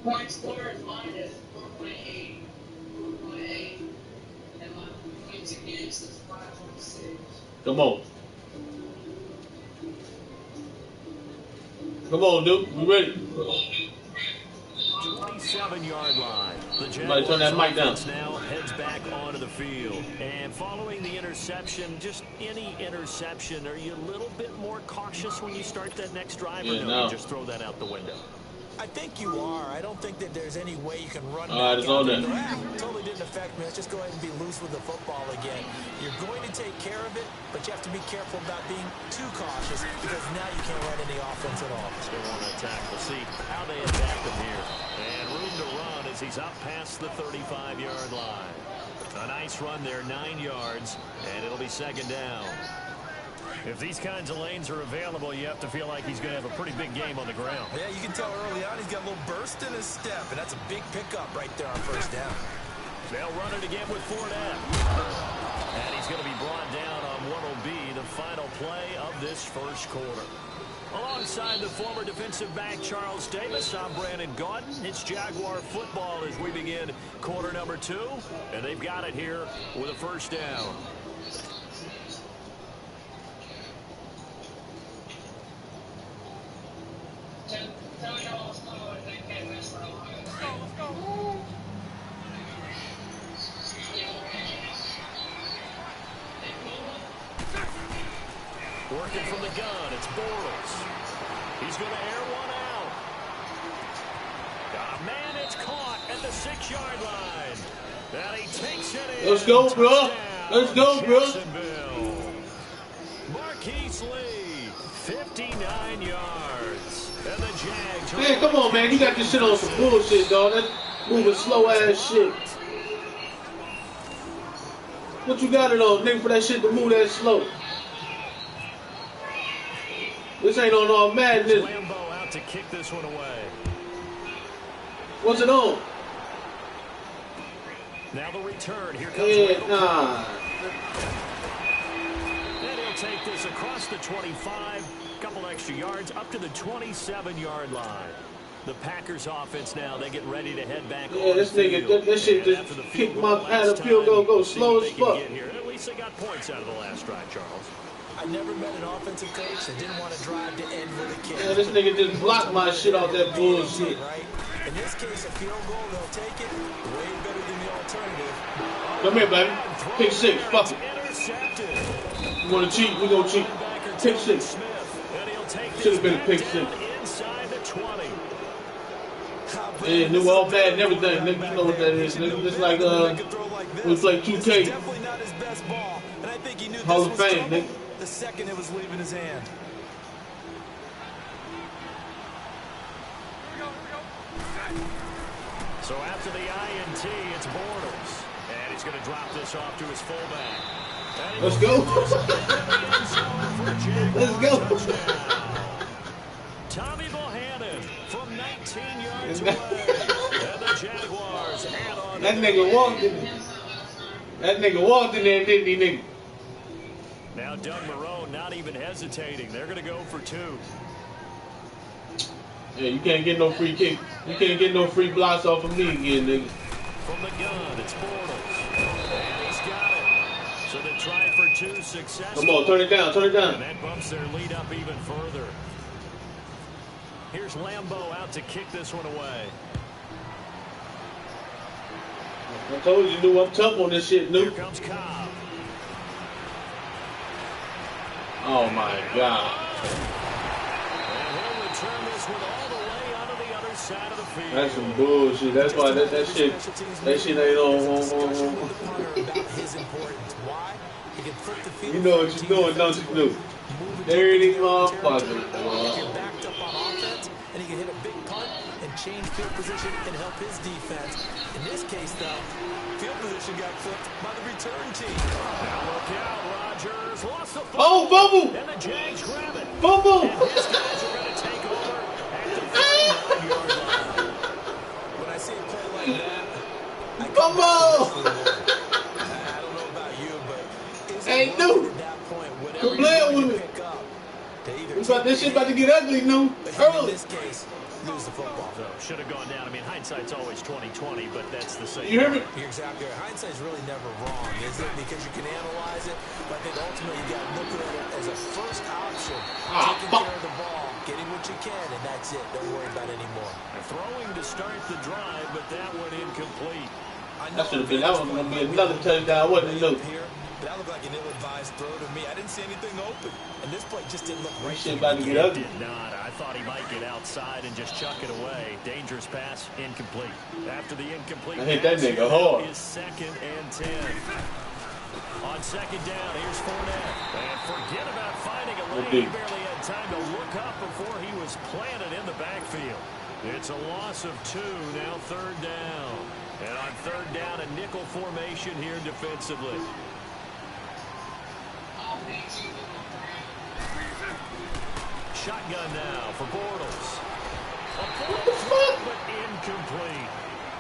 Point scored minus 4.8. 4.8. And my points against is 5.6. Come on. Come on, Duke. We ready? 27-yard line. The Somebody turn that mic down. Now heads back onto the field. And following the interception, just any interception, are you a little bit more cautious when you start that next drive? Yeah, or no. You just throw that out the window? I think you are. I don't think that there's any way you can run All right, it's on there. Totally didn't affect me. Let's just go ahead and be loose with the football again. You're going to take care of it, but you have to be careful about being too cautious because now you can't run any offense at all. Still want to attack. We'll see how they attack him here. And room to run as he's up past the 35-yard line. A nice run there, 9 yards, and it'll be second down. If these kinds of lanes are available, you have to feel like he's going to have a pretty big game on the ground. Yeah, you can tell early on he's got a little burst in his step, and that's a big pickup right there on first down. They'll run it again with Fournette. And he's going to be brought down on what will be the final play of this first quarter. Alongside the former defensive back Charles Davis, I'm Brandon Gaudin. It's Jaguar football as we begin quarter number 2. And they've got it here with a first down. Working from the gun, it's Bortles. He's going to air one out. Got a man, it's caught at the 6-yard line. And he takes it in. Let's go, bro. Let's go, bro. Marquise Lee, 59 yards. And the Jags. Man, come on, man. You got this shit on some bullshit, dog. That's moving slow-ass shit. What you got it on, nigga, for that shit to move that slow? This ain't on all madness. Lambeau out to kick this one away. What's it on? Now the return. Here comes And he'll take this across the 25. Couple extra yards up to the 27-yard line. The Packers offense now, they get ready to head back. Yeah, this nigga, that shit just kicked my out of field goal, go slow as fuck. At least they got points out of the last drive, Charles. I never met an offensive coach that didn't want to drive to end with a kick. Yeah, this nigga just blocked my shit off that bullshit. Right? In this case, a field goal, they'll take it. Way better than the alternative. Come here, baby. Pick 6. Fuck it. You want to cheat? We gonna cheat. Pick 6. Should have been a pick 6. Inside the 20. Yeah, knew all bad and everything. Nigga, you know what that is. Nigga, just like we play 2K. Hall of Fame, nigga. The second it was leaving his hand. So after the INT, it's Bortles. And he's going to drop this off to his fullback. Let's go. Let's go. Tommy Bohannon from 19 yards away. And the Jaguars add on. That nigga walked in there. That nigga walked in there, didn't he, nigga? Now Doug Marrone not even hesitating. They're going to go for 2. Yeah, you can't get no free kick. You can't get no free blocks off of me again, nigga. From the gun, it's Bortles. And he's got it. So they try for 2 successful. Come on, turn it down, turn it down. And that bumps their lead up even further. Here's Lambeau out to kick this one away. I told you, New, I'm tough on this shit, New. Here comes Cobb. Oh my God. And he'll return this one all the way onto the other side of the field. That's some bullshit. That's why that shit ain't on. You know what you're doing, don't you, New? Dirty motherfucker. And he can hit a big punt and change field position and help his defense. In this case, though, field position got flipped by the return team. Now look out, Rodgers lost the football. Oh, fumble! And the Jags grab it. Fumble! And his guys are going to take over at the 39-yard line. When I see a play like that, fumble! I don't know about you, but hey, New! Quit playing with me. This shit about to get ugly, New. In this case, lose the football. So should have gone down. I mean, hindsight's always 20/20, but that's the same. You hear me? You're exactly right. Hindsight's really never wrong, is it? Because you can analyze it, but I think ultimately you got to look at it as a first option. Taking care of the ball, getting what you can, and that's it. Don't worry about it anymore. Throwing to start the drive, but that one incomplete. That should have been. That was going to be another touchdown, wasn't it? Look. That looked like an ill-advised throw to me. I didn't see anything open. And this play just didn't look right. Shit about to get ugly. Did not. I thought he might get outside and just chuck it away. Dangerous pass, incomplete. After the incomplete I hit that nigga hard. Is 2nd and 10. On 2nd down, here's Fournette. And forget about finding a lane. He barely had time to look up before he was planted in the backfield. It's a loss of 2, now 3rd down. And on 3rd down, a nickel formation here defensively. Shotgun now for Bortles. What the fuck? But incomplete.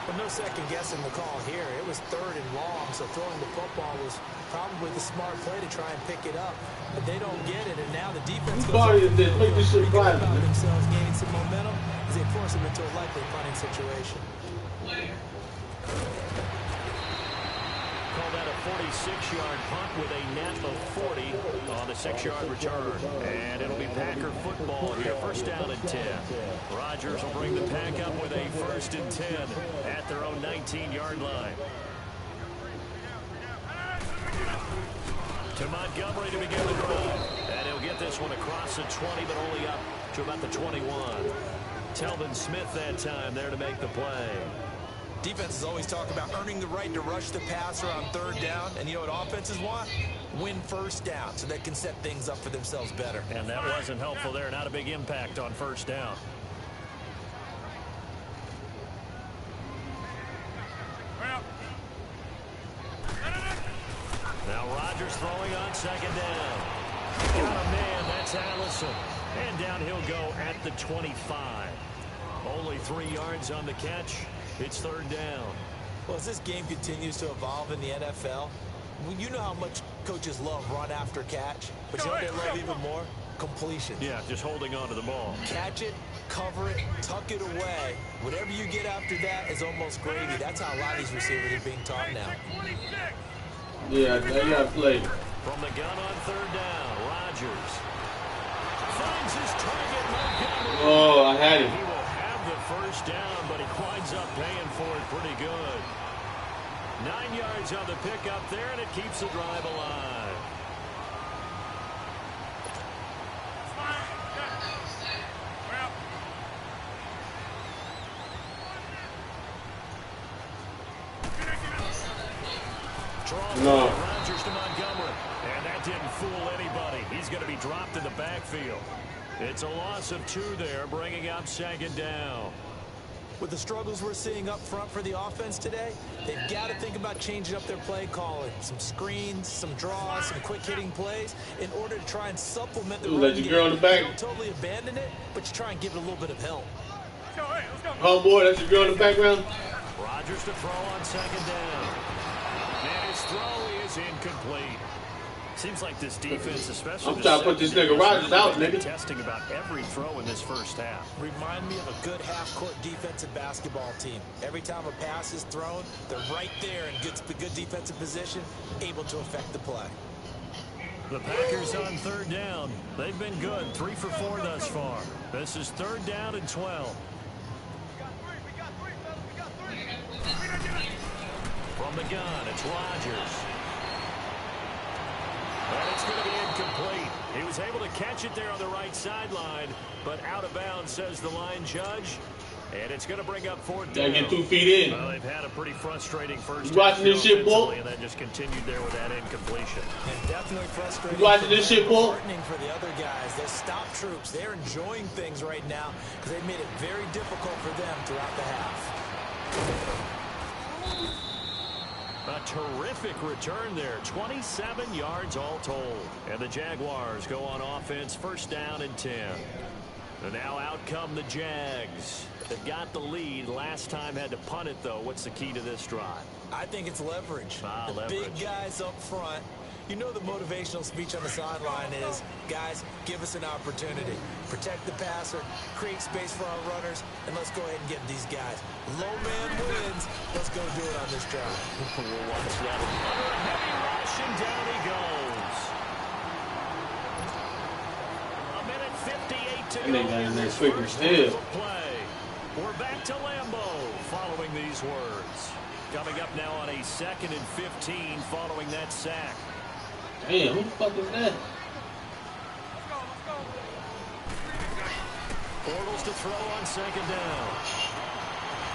Well, no second guessing the call here. It was 3rd and long, so throwing the football was probably the smart play to try and pick it up. But they don't get it, and now the defense goes make this shit private. themselves gaining some momentum as they force them into a likely punting situation. Call that a 46-yard punt with a net of 40 on the 6-yard return. And it'll be Packer football here. 1st down and 10. Rodgers will bring the Pack up with a 1st and 10 at their own 19-yard line. To Montgomery to begin the drive. And he'll get this one across the 20, but only up to about the 21. Telvin Smith that time there to make the play. Defenses always talk about earning the right to rush the passer on 3rd down. And you know what offenses want? Win 1st down so they can set things up for themselves better. And that wasn't helpful there. Not a big impact on 1st down. Now Rodgers throwing on 2nd down. Got a man. That's Allison. And down he'll go at the 25. Only 3 yards on the catch. It's 3rd down. Well, as this game continues to evolve in the NFL, you know how much coaches love run after catch, but you know what they love even more? Completion. Yeah, just holding on to the ball. Catch it, cover it, tuck it away. Whatever you get after that is almost gravy. That's how a lot of these receivers are being taught now. Yeah, they got to play. From the gun on 3rd down, Rodgers finds his target, Montgomery. Oh, I had it. He will have the 1st down, but he winds up paying for it pretty good. 9 yards on the pickup there, and it keeps the drive alive. No. Rodgers to Montgomery, and that didn't fool anybody. He's going to be dropped in the backfield. It's a loss of 2 there, bringing up 2nd down. With the struggles we're seeing up front for the offense today, they've got to think about changing up their play calling. Some screens, some draws, some quick-hitting plays in order to try and supplement the run game. Girl in the back. You don't totally abandon it, but you try and give it a little bit of help. Oh, boy, that's your girl in the background. Rodgers to throw on 2nd down. And his throw is incomplete. Seems like this defense, especially I'm trying to put this nigga Rodgers out, nigga. Testing about every throw in this 1st half. Remind me of a good half-court defensive basketball team. Every time a pass is thrown, they're right there in good defensive position, able to affect the play. The Packers on 3rd down. They've been good, 3 for 4 thus far. This is 3rd down and 12. From the gun, it's Rodgers. And it's going to be incomplete. He was able to catch it there on the right sideline, but out of bounds, says the line judge. And it's going to bring up 4th down. Gotta get 2 feet in. Well, they've had a pretty frustrating 1st half. You watching this shit, Bull? And then just continued there with that incompletion. And definitely frustrating. You watching this shit, Bull? For the other guys, those stop troops, they're enjoying things right now because they've made it very difficult for them throughout the half. A terrific return there. 27 yards all told. And the Jaguars go on offense, 1st down and 10. And now out come the Jags. They've got the lead. Last time had to punt it, though. What's the key to this drive? I think it's leverage. Leverage. Big guys up front You know the motivational speech on the sideline is, guys, give us an opportunity. Protect the passer, create space for our runners, and let's go ahead and get these guys. Low man wins. Let's go do it on this drive. We'll watch that. Under a heavy rush, and down he goes. A minute 58 to go in this first half of play. We're back to Lambeau following these words. Coming up now on a 2nd and 15 following that sack. Damn, who the fuck is that? Bortles to throw on 2nd down.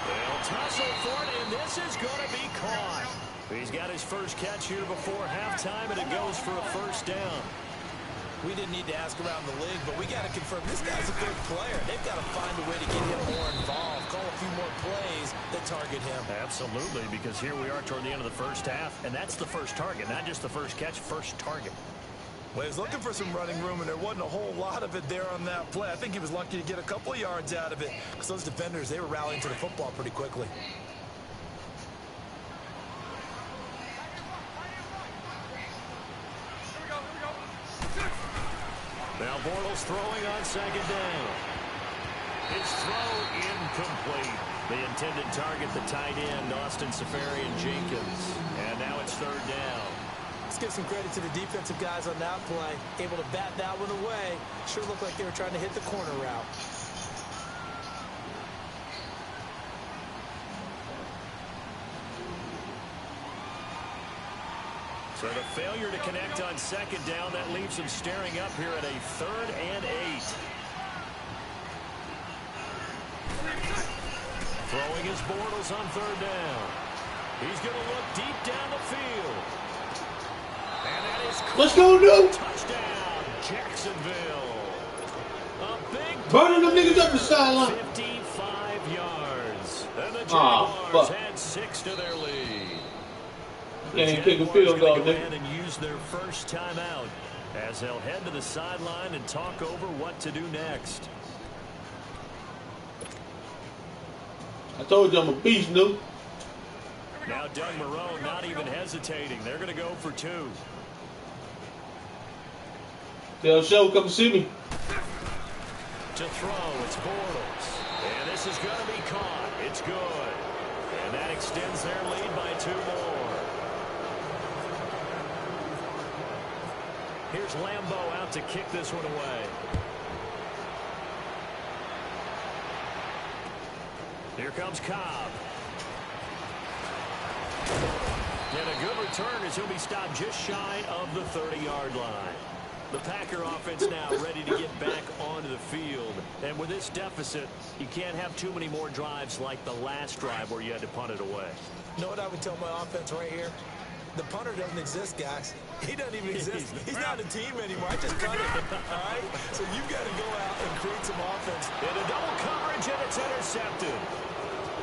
They'll tussle for it, and this is going to be caught. He's got his first catch here before halftime, and it goes for a first down. We didn't need to ask around the league, but we got to confirm this guy's a good player. They've got to find a way to get him more involved, call a few more plays that target him. Absolutely, because here we are toward the end of the first half, and that's the first target, not just the first catch, first target. Well, he was looking for some running room, and there wasn't a whole lot of it there on that play. I think he was lucky to get a couple of yards out of it, because those defenders, they were rallying to the football pretty quickly. Now Bortles throwing on 2nd down. His throw incomplete. The intended target, the tight end, Austin Seferian-Jenkins. And now it's 3rd down. Let's give some credit to the defensive guys on that play. Able to bat that one away. Sure looked like they were trying to hit the corner route. So the failure to connect on 2nd down, that leaves him staring up here at a 3rd and 8. Throwing his Bortles on 3rd down. He's going to look deep down the field. And that is Let's go, dude. Touchdown, Jacksonville. A big Burning them niggas up the sideline. 55 yards. And the Jaguars had 6 to their lead. Can't kick a field goal, go ahead and use their first timeout as they'll head to the sideline and talk over what to do next. I told you I'm a beast, dude. Now Doug Marrone not even hesitating. They're going to go for 2. Tell Show, come see me. To throw, it's Bortles. And this is going to be caught. It's good. And that extends their lead by 2 more. Here's Lambeau out to kick this one away. Here comes Cobb. And a good return as he'll be stopped just shy of the 30-yard line. The Packer offense now ready to get back onto the field. And with this deficit, you can't have too many more drives like the last drive where you had to punt it away. You know what I would tell my offense right here? The punter doesn't exist, guys. He doesn't even exist. He's not a team anymore. I just cut it, all right? So you've got to go out and create some offense. In a double coverage, and it's intercepted.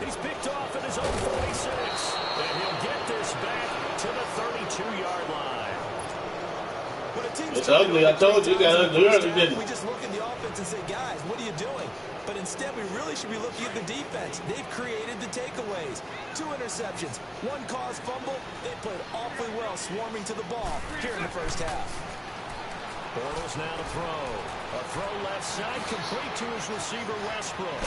He's picked off at his own 46. And he'll get this back to the 32-yard line. When a team's It's ugly. I told you, it got ugly early, didn't it? We just look at the offense and say, guys, what are you doing? But instead, we really should be looking at the defense. They've created the takeaways. 2 interceptions, 1 caused fumble. They played awfully well swarming to the ball here in the first half. Bortles now to throw. A throw left side, complete to his receiver, Westbrook.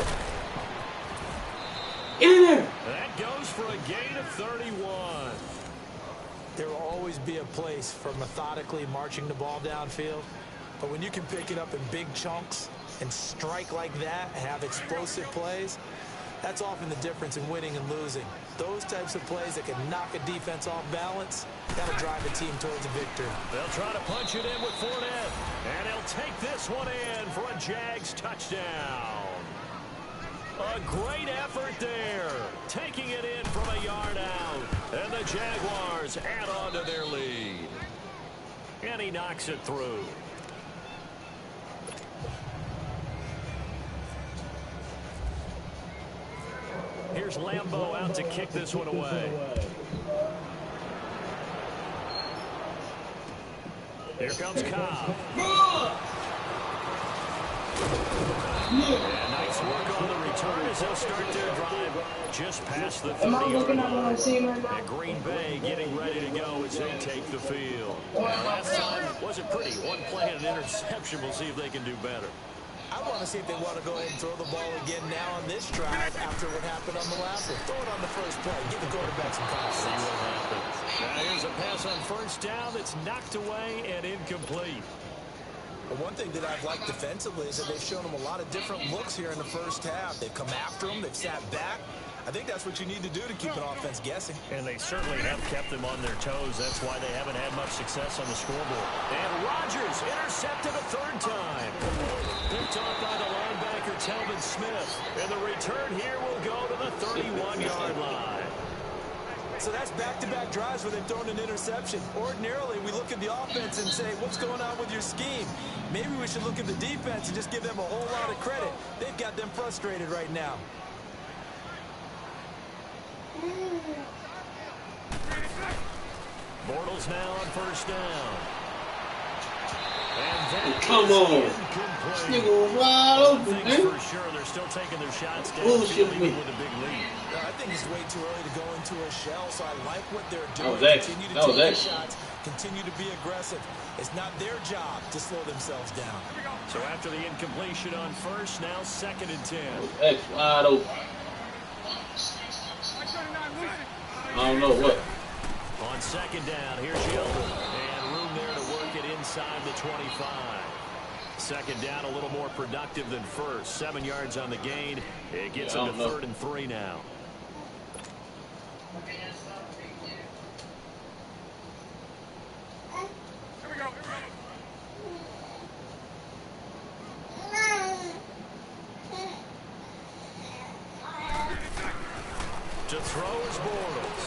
In there. That goes for a gain of 31. There will always be a place for methodically marching the ball downfield. But when you can pick it up in big chunks and strike like that, have explosive plays, that's often the difference in winning and losing. Those types of plays that can knock a defense off balance, that'll drive a team towards a victory. They'll try to punch it in with Fournette. And he'll take this one in for a Jags touchdown. A great effort there. Taking it in from a yard out. And the Jaguars add on to their lead. And he knocks it through. Here's Lambeau out to kick this one away. Here comes Cobb. And nice work on the return as they'll start their drive just past the 30-yard line. And Green Bay getting ready to go as they take the field. And last time wasn't pretty. One play and an interception. We'll see if they can do better. I want to see if they want to go ahead and throw the ball again now on this drive after what happened on the last one. Throw it on the first play. Give the quarterback some confidence. See what happens. Now here's a pass on first down that's knocked away and incomplete. But one thing that I've liked defensively is that they've shown them a lot of different looks here in the first half. They've come after them. They've sat back. I think that's what you need to do to keep an offense guessing. And they certainly have kept them on their toes. That's why they haven't had much success on the scoreboard. And Rodgers intercepted a third time. Picked off by the linebacker, Telvin Smith. And the return here will go to the 31-yard line. So that's back-to-back drives where they've thrown an interception. Ordinarily, we look at the offense and say, what's going on with your scheme? Maybe we should look at the defense and just give them a whole lot of credit. They've got them frustrated right now. Bortles now on first down. And that come on. Nigga wide open, man. For sure, they're still taking their shots down Bullshit with a big lead. I think it's way too early to go into a shell, so I like what they're doing. Continue to take the shots, continue to be aggressive. It's not their job to slow themselves down. So after the incompletion on first, now 2nd and 10. X wide open. I don't know what. On 2nd down, here's Yeldon. And room there to work it inside the 25. 2nd down, a little more productive than first. 7 yards on the gain. It gets them to 3rd and 3 now. To throw is Bortles.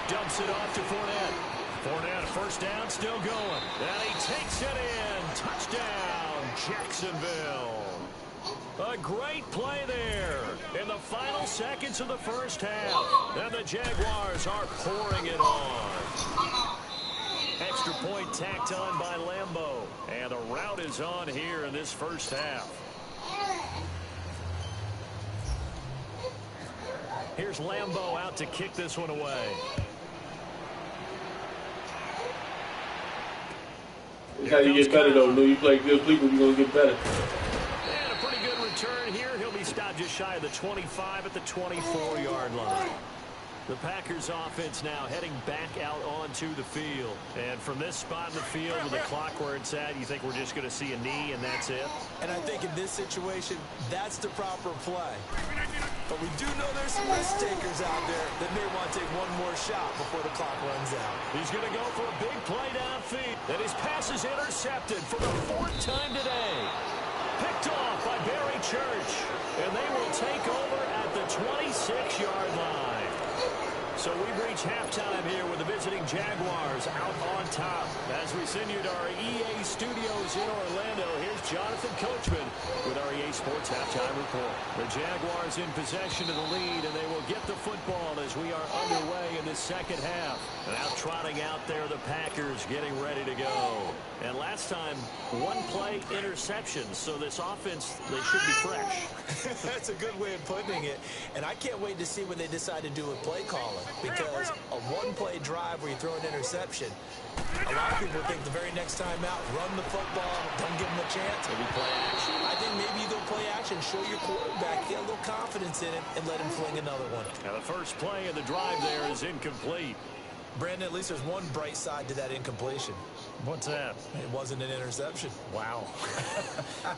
Dumps it off to Fournette. Fournette, first down, still going. And he takes it in. Touchdown, Jacksonville. A great play there in the final seconds of the first half. And the Jaguars are pouring it on. Extra point tacked on by Lambeau. And the route is on here in this first half. Here's Lambeau out to kick this one away. That's how you get better, though. When you play good people, you're going to get better. And a pretty good return here. He'll be stopped just shy of the 25 at the 24-yard line. The Packers offense now heading back out onto the field. And from this spot in the field with the clock where it's at, you think we're just going to see a knee and that's it? And I think in this situation, that's the proper play. But we do know there's some risk takers out there that may want to take one more shot before the clock runs out. He's going to go for a big play downfield. And his pass is intercepted for the 4th time today. Picked off by Barry Church. And they will take over at the 26-yard line. So we've reached halftime here with the visiting Jaguars out on top. As we send you to our EA studios in Orlando, here's Jonathan Coachman with our EA Sports Halftime Report. The Jaguars in possession of the lead, and they will get the football as we are underway in the second half. Now trotting out there, the Packers getting ready to go. And last time, one play interception, so this offense, they should be fresh. That's a good way of putting it. And I can't wait to see when they decide to do a play calling. Because a one-play drive where you throw an interception, a lot of people think the very next time out, run the football, don't give them a chance. Maybe play action. I think maybe you go play action, show your quarterback, get a little confidence in it, and let him fling another one. Now the first play of the drive there is incomplete. Brandon, at least there's one bright side to that incompletion. What's that? It wasn't an interception. Wow.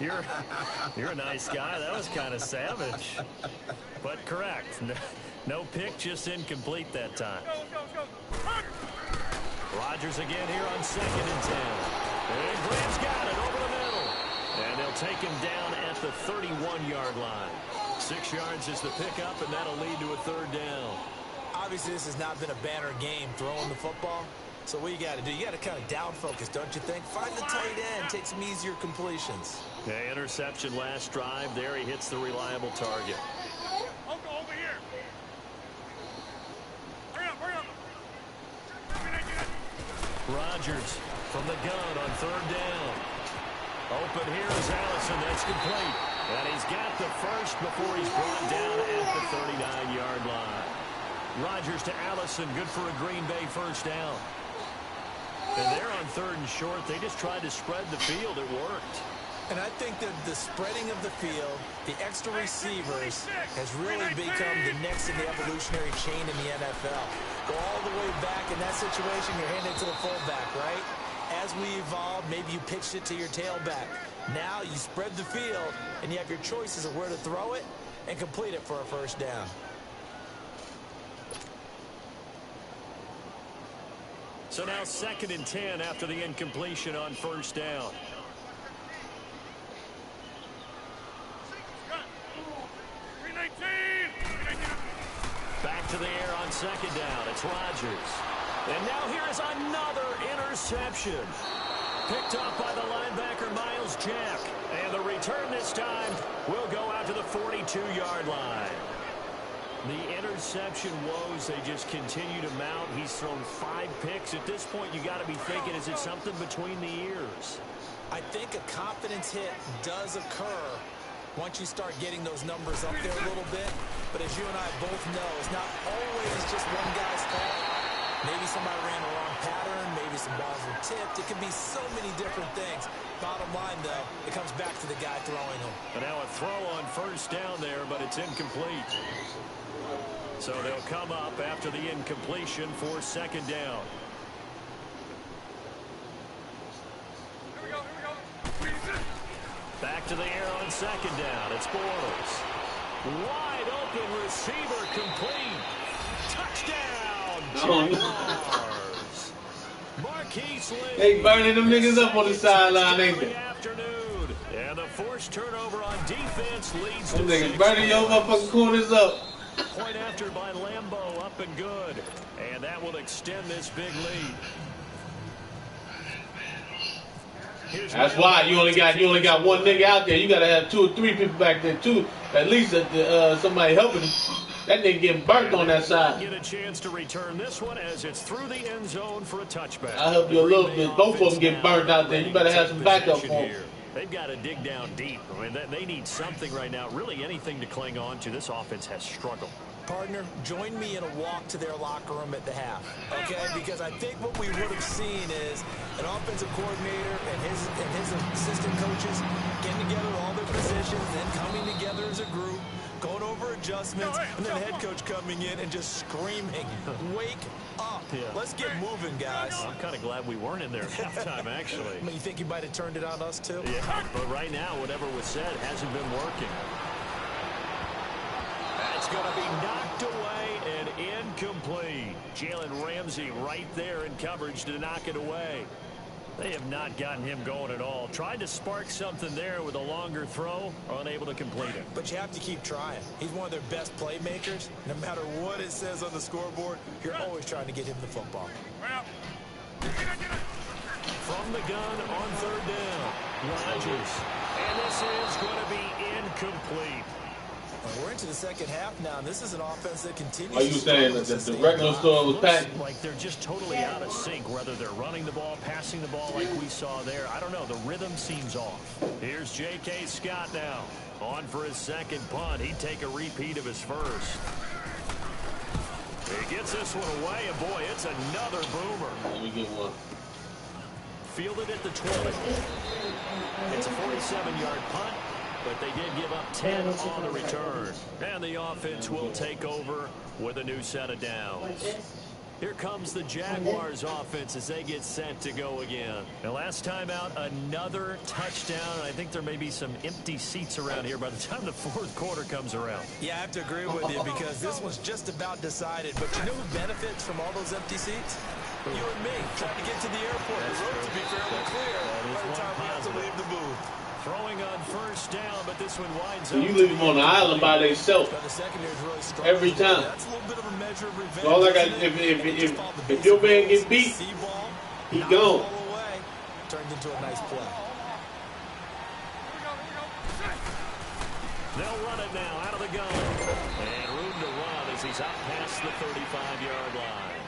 You're a nice guy. That was kind of savage. But correct. No pick, just incomplete that time. Rodgers again here on 2nd and 10. And Graham's got it over the middle. And they'll take him down at the 31-yard line. 6 yards is the pickup, and that'll lead to a 3rd down. Obviously, this has not been a banner game throwing the football. So what you got to do, you got to kind of down focus, don't you think? Find the tight end, take some easier completions. Yeah, interception last drive. There he hits the reliable target. I'll go over here. Hurry up. Rodgers from the gun on 3rd down. Open here is Allison. That's complete. And he's got the first before he's brought down at the 39-yard line. Rodgers to Allison, good for a Green Bay first down. And they're on 3rd and short. They just tried to spread the field. It worked. And I think that the spreading of the field, the extra receivers, has really become the next in the evolutionary chain in the NFL. Go all the way back in that situation, you're handing it to the fullback, right? As we evolved, maybe you pitched it to your tailback. Now you spread the field, and you have your choices of where to throw it and complete it for a first down. So now 2nd and 10 after the incompletion on first down. Back to the air on 2nd down. It's Rodgers. And now here is another interception. Picked up by the linebacker, Miles Jack. And the return this time will go out to the 42-yard line. The interception woes, they just continue to mount. He's thrown 5 picks. At this point, you got to be thinking, is it something between the ears? I think a confidence hit does occur once you start getting those numbers up there a little bit. But as you and I both know, it's not always just one guy's fault. Maybe somebody ran the wrong pattern. Maybe some balls were tipped. It could be so many different things. Bottom line, though, it comes back to the guy throwing them. And now a throw on first down there, but it's incomplete. So they'll come up after the incompletion for 2nd down. Back to the air on 2nd down. It's Bortles. Wide open receiver complete. Touchdown, Jaguars. Marquise Lee. They burning them niggas up on the sideline, ain't they? Afternoon. And the forced turnover on defense leads Them to niggas 6. burning your motherfucking corners up. Point after by Lambeau, up and good. And that will extend this big lead. That's why you only got one nigga out there. You gotta have 2 or 3 people back there too. At least somebody helping him. That nigga getting burnt on that side. Get a chance to return this one as it's through the end zone for a touchback. I help you a little bit. Both of them get burnt out there. You better have some backup for them. They've got to dig down deep. I mean, they need something right now. Really anything to cling on to. This offense has struggled. Partner, join me in a walk to their locker room at the half, okay? Because I think what we would have seen is an offensive coordinator and his assistant coaches getting together all their positions, then coming together as a group, going over adjustments, and then the head coach coming in and just screaming, "Wake up. Yeah. Let's get moving, guys." I'm kind of glad we weren't in there at halftime, actually. I mean, you think he might have turned it on us, too? Yeah, but right now, whatever was said hasn't been working. That's going to be knocked away and incomplete. Jalen Ramsey right there in coverage to knock it away. They have not gotten him going at all. Tried to spark something there with a longer throw, unable to complete it. But you have to keep trying. He's one of their best playmakers. No matter what it says on the scoreboard, you're always trying to get him the football. From the gun on 3rd down, Rodgers. And this is going to be incomplete. We're into the second half now. This is an offense that continues. Are you saying that the regular store was packed? Like they're just totally out of sync, whether they're running the ball, passing the ball like we saw there. I don't know. The rhythm seems off. Here's J.K. Scott now. On for his 2nd punt. He'd take a repeat of his first. He gets this one away, and boy, it's another boomer. Let me get one. Fielded at the 20. It's a 47-yard punt. But they did give up 10 on the return. And the offense will take over with a new set of downs. Here comes the Jaguars offense as they get set to go again. And last time out, another touchdown. I think there may be some empty seats around here by the time the 4th quarter comes around. Yeah, I have to agree with you because this one's just about decided. But you know who benefits from all those empty seats? You and me, trying to get to the airport. The road to be fairly clear by the time we have to leave the booth. Throwing on 1st down, but this one winds So up. you leave them on the island by themselves every time. That's a little bit of a measure of revenge. So all I got, if your man get beat, he gone. Turned into a nice play. They'll run it now out of the gun. And room to run as he's out past the 35-yard line.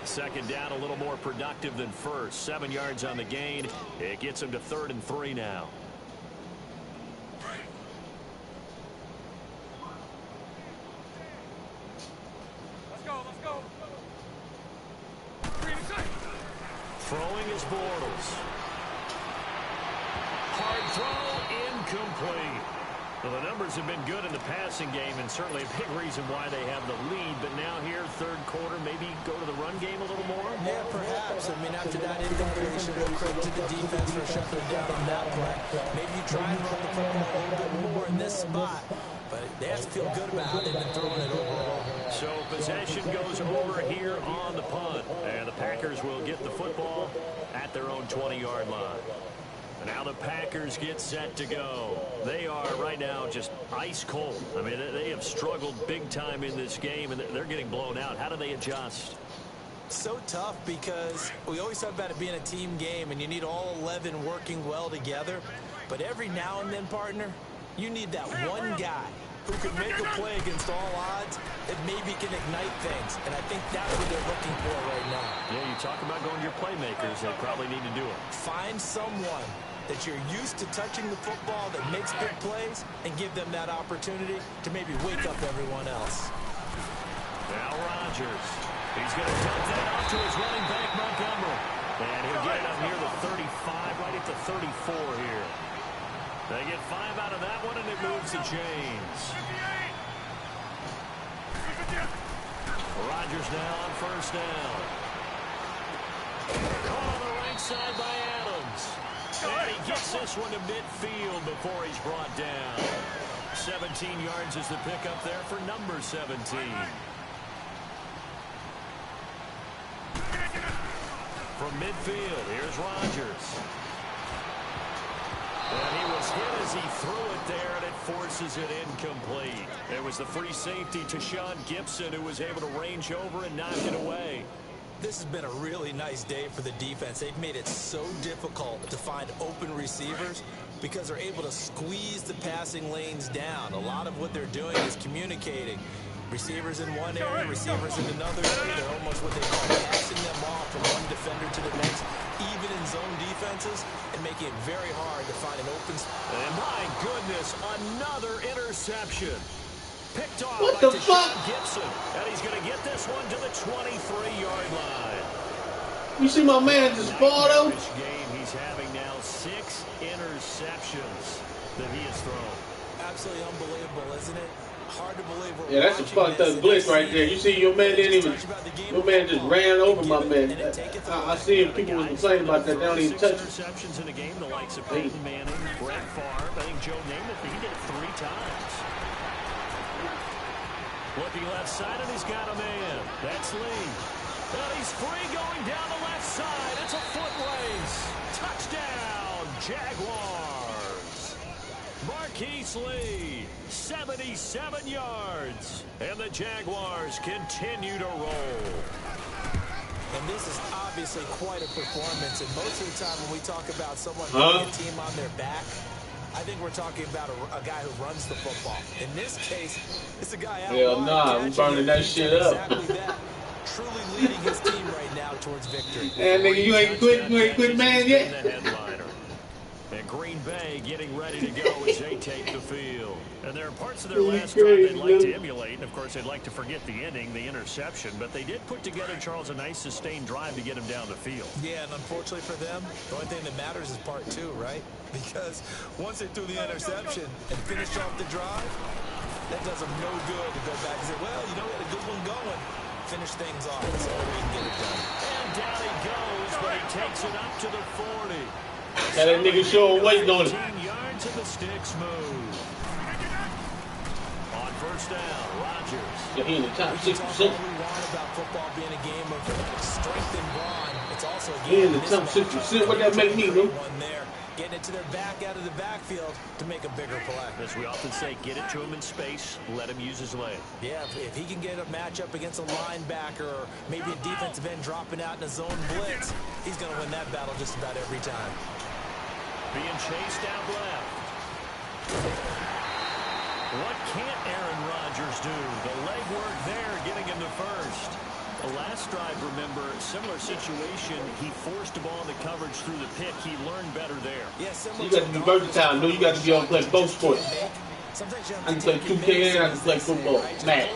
2nd down, a little more productive than first. 7 yards on the gain. It gets him to 3rd and 3 now. Throwing is Bortles. Hard throw, incomplete. Well, the numbers have been good in the passing game, and certainly a big reason why they have the lead. But now here, third quarter, maybe go to the run game a little more? Yeah, perhaps. I mean, after that incompletion, no credit to the defense for shutting them down on that play. Maybe you try and run the football a little bit more in this spot, but they have to feel good about how they've been throwing it overall. So possession goes over here on the punt, and the Packers will get the football at their own 20-yard line. And now the Packers get set to go. They are right now just ice cold. I mean, they have struggled big time in this game, and they're getting blown out. How do they adjust? So tough because we always talk about it being a team game, and you need all 11 working well together. But every now and then, partner, you need that one guy who can make a play against all odds that maybe can ignite things. And I think that's what they're looking for right now. Yeah, you talk about going to your playmakers. They probably need to do it. Find someone that you're used to touching the football that makes big plays and give them that opportunity to maybe wake up everyone else. Now Rodgers. He's going to dump that off to his running back, Montgomery. And he'll get it up near the 35, right at the 34 here. They get 5 out of that one, and it moves to James. Rodgers now on first down. Caught on the right side by Adams. And he gets this one to midfield before he's brought down. 17 yards is the pickup there for number 17. From midfield, here's Rodgers. And he was hit as he threw it there, and it forces it incomplete. It was the free safety to Sean Gibson who was able to range over and knock it away. This has been a really nice day for the defense. They've made it so difficult to find open receivers because they're able to squeeze the passing lanes down. A lot of what they're doing is communicating. Receivers in one area, receivers in another area. They're almost what they call passing them off from one defender to the next, even in zone defenses, and making it very hard to find an open spot. And my goodness, another interception. Picked off What by the fuck? Gibson. And he's going to get this one to the 23-yard line. You see my man just ball though? This game, he's having now 6 interceptions that he has thrown. Absolutely unbelievable, isn't it? Hard to believe we're Yeah, that's a fucked up blitz right there. You see your man didn't even, your man just ran over my man. I see him, people was complaining about that. They don't even touch it. Interceptions in a game, the likes of Peyton Manning, Brett Favre, I think Joe Namath, he did it 3 times. Looking left side, and he's got a man. That's Lee. And he's free going down the left side. It's a foot race. Touchdown, Jaguars. Marquise Lee, 77 yards. And the Jaguars continue to roll. And this is obviously quite a performance. And most of the time when we talk about someone putting a team on their back, I think we're talking about a guy who runs the football. In this case, it's a guy out Hell nah, we burning that shit up. Exactly that. Truly leading his team right now towards victory. And nigga, you ain't quit, man, yet. The headliner. And Green Bay getting ready to go as they take the field. And there are parts of their last drive they'd like to emulate. And, of course, they'd like to forget the ending, the interception. But they did put together, Charles, a nice sustained drive to get him down the field. Yeah, and unfortunately for them, the only thing that matters is part 2, right? Because once they threw the interception and finished off the drive, that does them no good to go back and say, well, you know, we had a good one going. Finish things off. That's the only way you can get it done. And down he goes, but he takes it up to the 40. Got that nigga sure waiting on it. 15 yards and the sticks move. On first down, Rodgers. Yeah, he in the top We can 6%. talk all we want about football being a game of strength and brawn. It's also a He game in the of top mismatch. 6%. What that make me, though? One there, getting it to their back out of the backfield to make a bigger play. As we often say, get it to him in space, let him use his leg. Yeah, if he can get a matchup against a linebacker or maybe a defensive end dropping out in a zone blitz, he's going to win that battle just about every time. Being chased out left. What can't Aaron Rodgers do? The legwork there, getting him to first. The last drive, remember, similar situation. He forced the ball in the coverage through the pick. He learned better there. Yeah, You got to be versatile. No, you got to be able to play both sports. I can play 2K and I can play football. Man.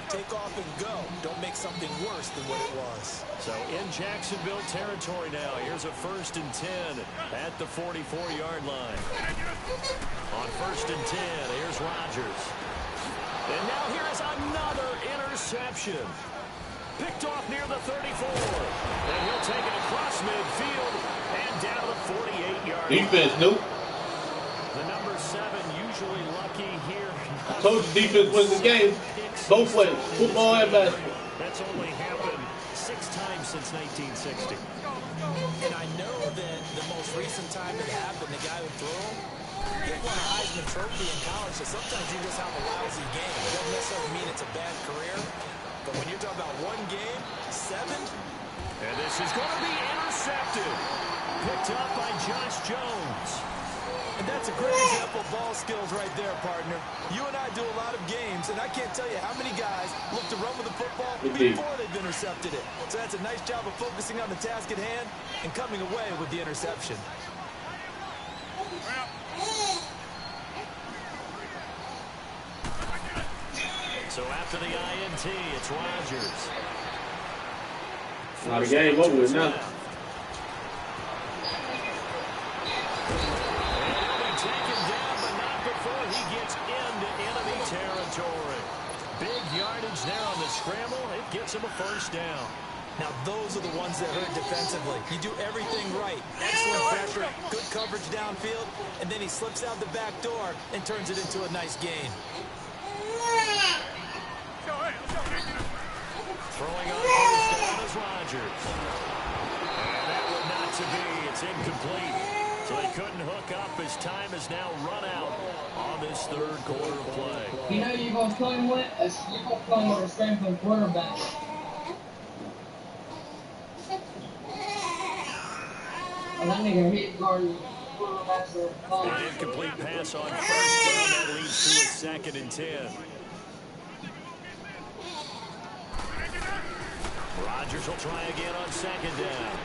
Take off and go. Don't make something worse than what it was. So in Jacksonville territory now. Here's a 1st and 10 at the 44-yard line. On 1st and 10, here's Rodgers. And now here is another interception. Picked off near the 34. And he'll take it across midfield and down to the 48-yard line. Defense, nope. The number 7 usually lucky here. I told you defense wins the game. Both ways, football and basketball. That's only happened 6 times since 1960. And I know that the most recent time it happened, the guy who threw him, he won a Heisman Trophy in college, so sometimes you just have a lousy game. It doesn't necessarily mean it's a bad career, but when you're talking about one game, 7? And this is going to be intercepted. Picked up by Josh Jones. And that's a great example of ball skills right there, partner. You and I do a lot of games, and I can't tell you how many guys look to run with the football before they've intercepted it. So that's a nice job of focusing on the task at hand and coming away with the interception. So after the INT, it's Rodgers. Now the game over with now. He gets into enemy territory. Big yardage there on the scramble. It gets him a 1st down. Now, those are the ones that hurt defensively. You do everything right. Excellent pressure, good coverage downfield, and then he slips out the back door and turns it into a nice gain. Throwing on 1st down is Rodgers. And that would not to be. It's incomplete. So they couldn't hook up as time is now run out on this 3rd quarter of play. You know you're going to play him with? You're going to play him with a scrambling quarterback. And that nigga hit guarding quarterbacks are An incomplete pass on 1st down. That leads to a 2nd and 10. Rodgers will try again on 2nd down.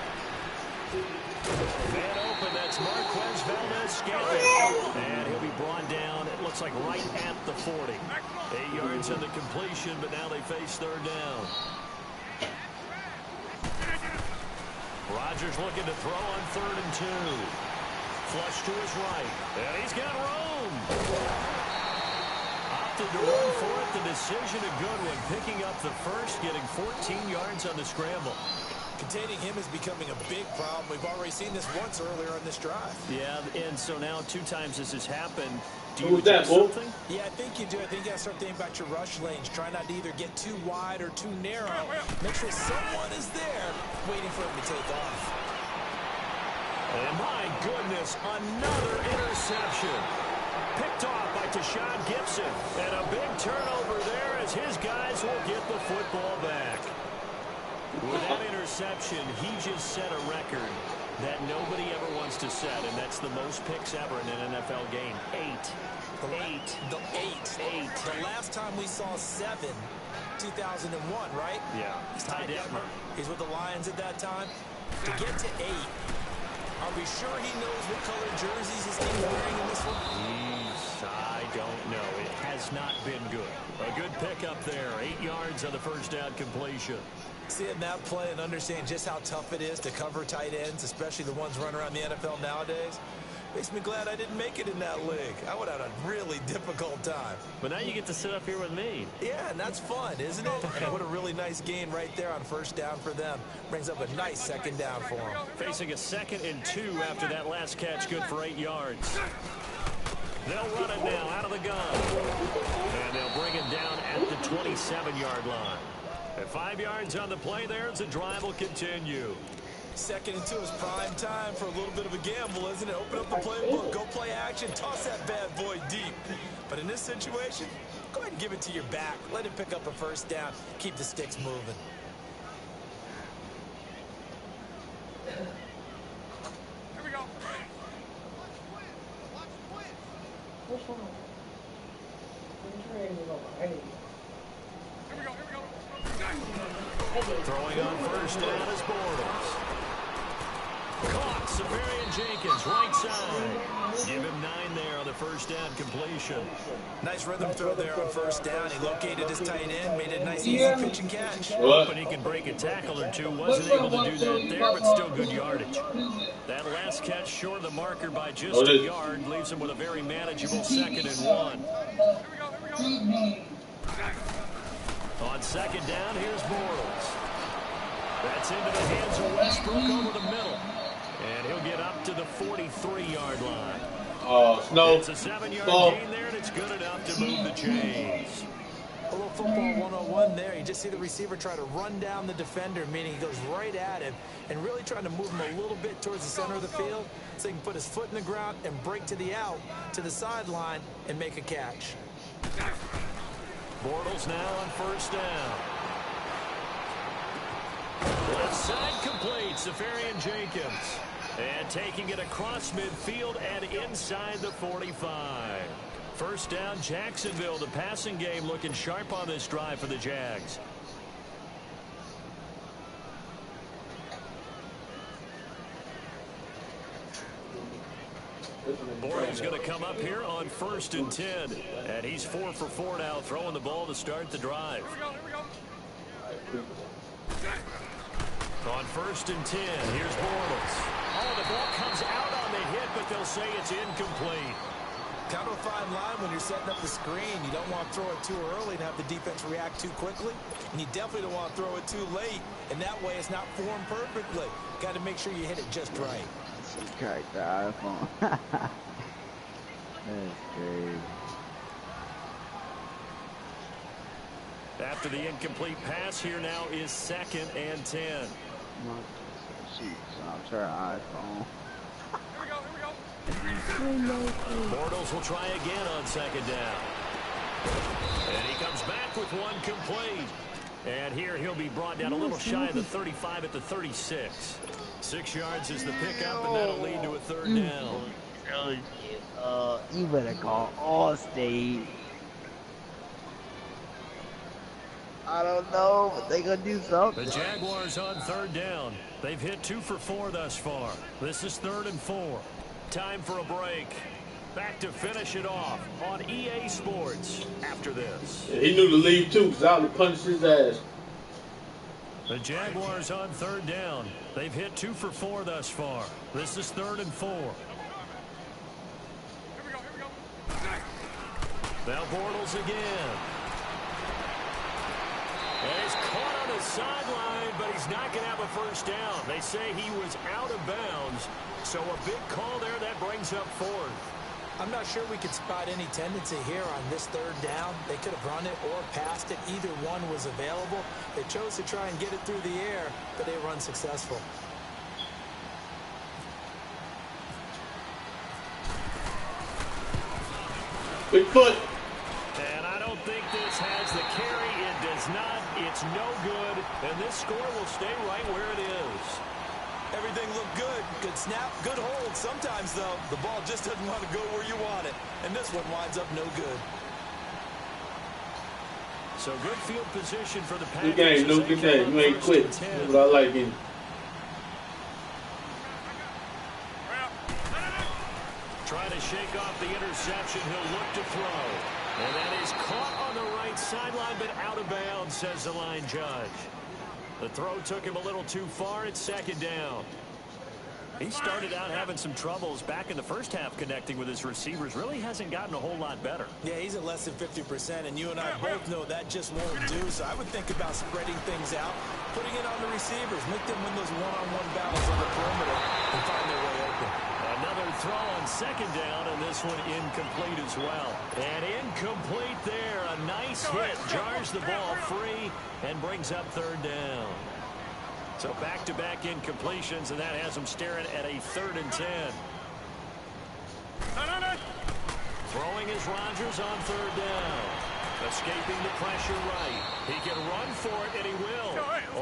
Man open, that's Marquez Valdez-Scantling. And he'll be brought down, it looks like right at the 40. 8 yards on the completion, but now they face 3rd down. Rodgers looking to throw on 3rd and 2. Flush to his right. And he's got room. Opted to run for it. The decision a good one. Picking up the 1st, getting 14 yards on the scramble. Containing him is becoming a big problem. We've already seen this once earlier on this drive. Yeah, and so now 2 times this has happened. Do Who you was that, adjust something? Yeah, I think you do. I think you got to start thinking about your rush lanes. Try not to either get too wide or too narrow. Make sure someone is there waiting for him to take off. And my goodness, another interception. Picked off by Tashawn Gibson. And a big turnover there as his guys will get the football back. With that interception, he just set a record that nobody ever wants to set, and that's the most picks ever in an NFL game. 8. The last time we saw 7, 2001, right? Yeah. He's tied Detmer. He's with the Lions at that time. To get to 8, are we sure he knows what color jerseys his team's wearing in this one? I don't know. It has not been good. A good pickup there. 8 yards on the 1st down completion. Seeing that play and understand just how tough it is to cover tight ends, especially the ones running around the NFL nowadays, makes me glad I didn't make it in that league. I would have had a really difficult time. But now you get to sit up here with me. Yeah, and that's fun, isn't it? And what a really nice gain right there on 1st down for them. Brings up a nice 2nd down for them. Facing a 2nd and 2 after that last catch, good for 8 yards. They'll run it now out of the gun. And they'll bring him down at the 27-yard line. At 5 yards on the play there, as the drive will continue. 2nd and 2 is prime time for a little bit of a gamble, isn't it? Open up the playbook, go play action, toss that bad boy deep. But in this situation, go ahead and give it to your back. Let him pick up a 1st down. Keep the sticks moving. Here we go. Which one? Here we go. Throwing on 1st down is Bortles. Caught Safarian Jenkins, right side. Give him 9 there on the first down completion. Nice rhythm throw there on first down. He located his tight end, made it a nice, easy pitch and catch. Hoping he could break a tackle or two. Wasn't able to do that there, but still good yardage. That last catch short of the marker by just a yard leaves him with a very manageable 2nd and 1. On second down, here's Bortles. That's into the hands of Westbrook over the middle. And he'll get up to the 43-yard line. Oh, Snow. It's a 7-yard gain there, and it's good enough to move the chains. A little football 101 there. You just see the receiver try to run down the defender, meaning he goes right at him and really trying to move him a little bit towards the center of the field so he can put his foot in the ground and break to the out, to the sideline, and make a catch. Bortles now on first down. Left side complete, Safarian Jenkins. And taking it across midfield and inside the 45. First down, Jacksonville. The passing game looking sharp on this drive for the Jags. Bortles going to come up here on 1st and 10. And he's 4 for 4 now, throwing the ball to start the drive. On 1st and 10, here's Bortles. Oh, the ball comes out on the hit, but they'll say it's incomplete. Kind of a fine line when you're setting up the screen. You don't want to throw it too early and have the defense react too quickly. And you definitely don't want to throw it too late. And that way it's not formed perfectly. Got to make sure you hit it just right. Crack the iPhone. That's crazy. After the incomplete pass, here now is 2nd and 10. I'll try iPhone. Bortles will try again on 2nd down. And he comes back with one complete. And here he'll be brought down a little shy of the 35 at the 36. 6 yards is the pickup, and that'll lead to a 3rd down. You better call Allstate. I don't know, but they gonna do something. The Jaguars on 3rd down. They've hit 2 for 4 thus far. This is 3rd and 4. Time for a break. Back to finish it off on EA Sports after this. Yeah, he knew to leave too, because I would have punched his ass. The Jaguars on 3rd down. They've hit 2 for 4 thus far. This is 3rd and 4. Now Bortles again. And he's caught on the sideline, but he's not going to have a first down. They say he was out of bounds. So a big call there that brings up 4th. I'm not sure we could spot any tendency here on this 3rd down. They could have run it or passed it. Either one was available. They chose to try and get it through the air, but they were unsuccessful. Big foot. And I don't think this has the carry. It does not. It's no good. And this score will stay right where it is. Everything looked good. Good snap, good hold. Sometimes, though, the ball just doesn't want to go where you want it. And this one winds up no good. So good field position for the Packers. Good game, Luke. Good game. You ain't quit. That's what I like in. Trying to shake off the interception. He'll look to throw. And that is caught on the right sideline, but out of bounds, says the line judge. The throw took him a little too far. It's 2nd down. He started out having some troubles back in the first half connecting with his receivers. Really hasn't gotten a whole lot better. Yeah, he's at less than 50%, and you and I both know that just won't do. So I would think about spreading things out, putting it on the receivers, make them win those one-on-one battles on the perimeter, and find their way open. Another throw on 2nd down, and this one incomplete as well. And incomplete there. A nice hit. Jars the ball free and brings up 3rd down. So back-to-back incompletions, and that has them staring at a 3rd and 10. Throwing is Rodgers on 3rd down. Escaping the pressure right. He can run for it, and he will.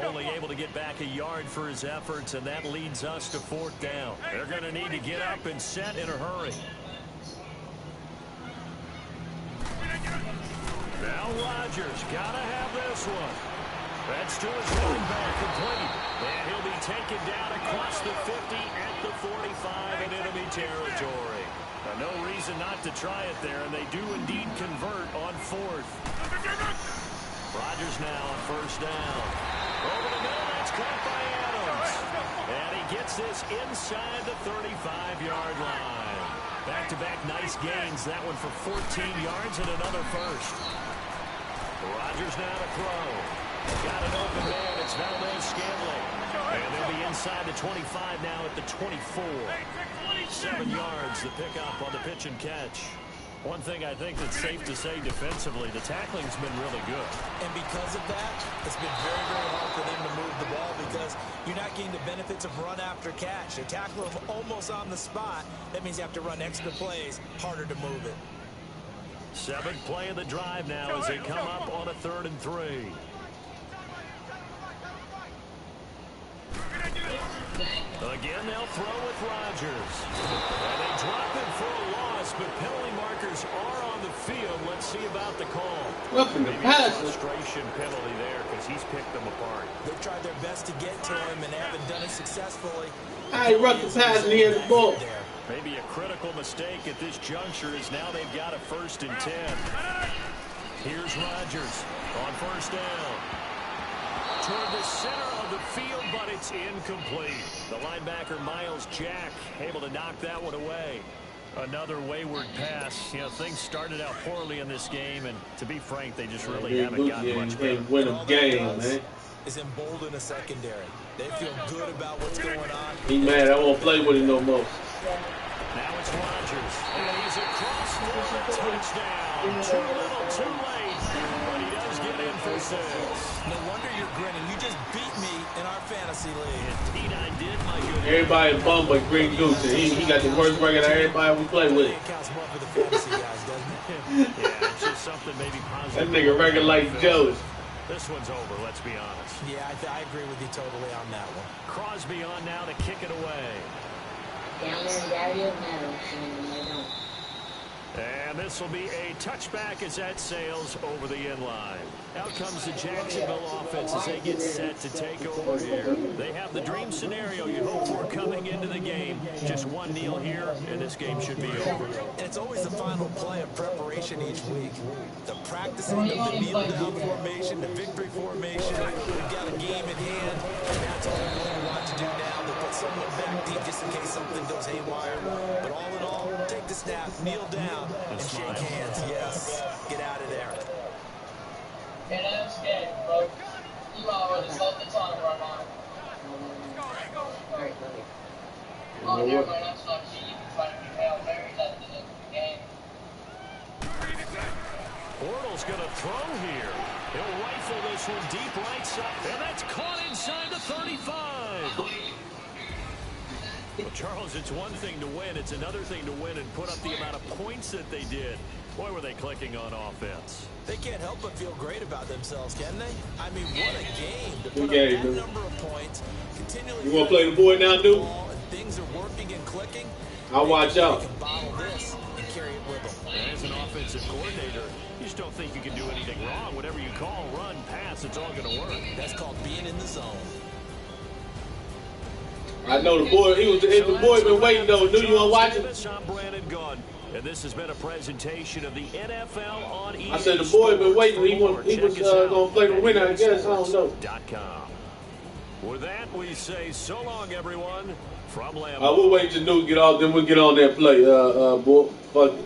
Only able to get back a yard for his efforts, and that leads us to 4th down. They're going to need to get up and set in a hurry. Now Rodgers got to have this one. That's to his running back, complete. And he'll be taken down across the 50 at the 45 in enemy territory. No reason not to try it there, and they do indeed convert on 4th. Rodgers now on 1st down. Over the middle, that's caught by Adams. And he gets this inside the 35-yard line. Back-to-back nice gains. That one for 14 yards and another first. Rodgers now to throw. Got an open man. It's Valdez-Scantling. And they'll be inside the 25 now at the 24. 7 yards, the pickup on the pitch and catch. One thing I think that's safe to say defensively, the tackling's been really good. And because of that, it's been very, very hard for them to move the ball because you're not getting the benefits of run after catch. They tackle them almost on the spot. That means you have to run extra plays, harder to move it. 7th play of the drive now as they come up on a 3rd and 3. Again, they'll throw with Rodgers. And they drop him for a loss, but penalty markers are on the field. Let's see about the call. Maybe a frustration penalty there because he's picked them apart. They've tried their best to get to him and haven't done it successfully. I rough the pass and he has the ball. Maybe a critical mistake at this juncture is now they've got a 1st and 10. Here's Rodgers on 1st down. Toward the center of the field, but it's incomplete. The linebacker, Miles Jack, able to knock that one away. Another wayward pass. You know, things started out poorly in this game, and to be frank, they just really haven't gotten much better. Win a game, man. Is emboldened a secondary. They feel good about what's going on. He mad. I won't play with him no more. Now it's Rodgers, and he's across for the touchdown. Too little, too late, but he does get in for 6. No wonder you're grinning. You just beat me in our fantasy league. Indeed, I did, my good. Everybody bummed but Green Goose, and he got the worst record of everybody we play with. It counts more for the fantasy guys, doesn't it? Yeah, it's just something maybe positive. That nigga record like Joe's. This one's over, let's be honest. Yeah, I agree with you totally on that one. Crosby on now to kick it away. Down there in Dario Meadows. And this will be a touchback as that sails over the inline. Out comes the Jacksonville offense as they get set to take over here. They have the dream scenario you hope for coming into the game. Just one kneel here, and this game should be over. And it's always the final play of preparation each week. The practicing of the kneel-down formation, the victory formation. We've got a game in hand, and that's all we really want to do now. To put someone back deep just in case something goes haywire. But all in all, take the snap, kneel down, and shake hands. Yes, get out of there. And I'm scared, bro. You already love the time right now. Alright, buddy. Oh, never mind. I'm sorry. You can try to be Hail Mary at the end of the game. Bortles going to throw here. He'll rifle this one deep right side. And that's caught inside the 35. Well, Charles, it's one thing to win. It's another thing to win and put up the amount of points that they did. Boy, were they clicking on offense. They can't help but feel great about themselves, can they? I mean, what a game to put up game, that man. number of points. Continually You want to play the boy now, dude? Things are working and clicking. I'll watch out. They can bottle this and carry it with them. As an offensive coordinator, you just don't think you can do anything wrong. Whatever you call, run, pass, it's all going to work. That's called being in the zone. I know the boy. If the boy been waiting though, knew you want to watch it. I'm Brandon Gunn, and this has been a presentation of the NFL on EA. I said the boy been waiting. He was gonna play the winner. I guess I don't know. .com. With that, we say so long, everyone. From Lambeau. We'll wait till Nuke get off, then we'll get on there and play. Boy, fuck it.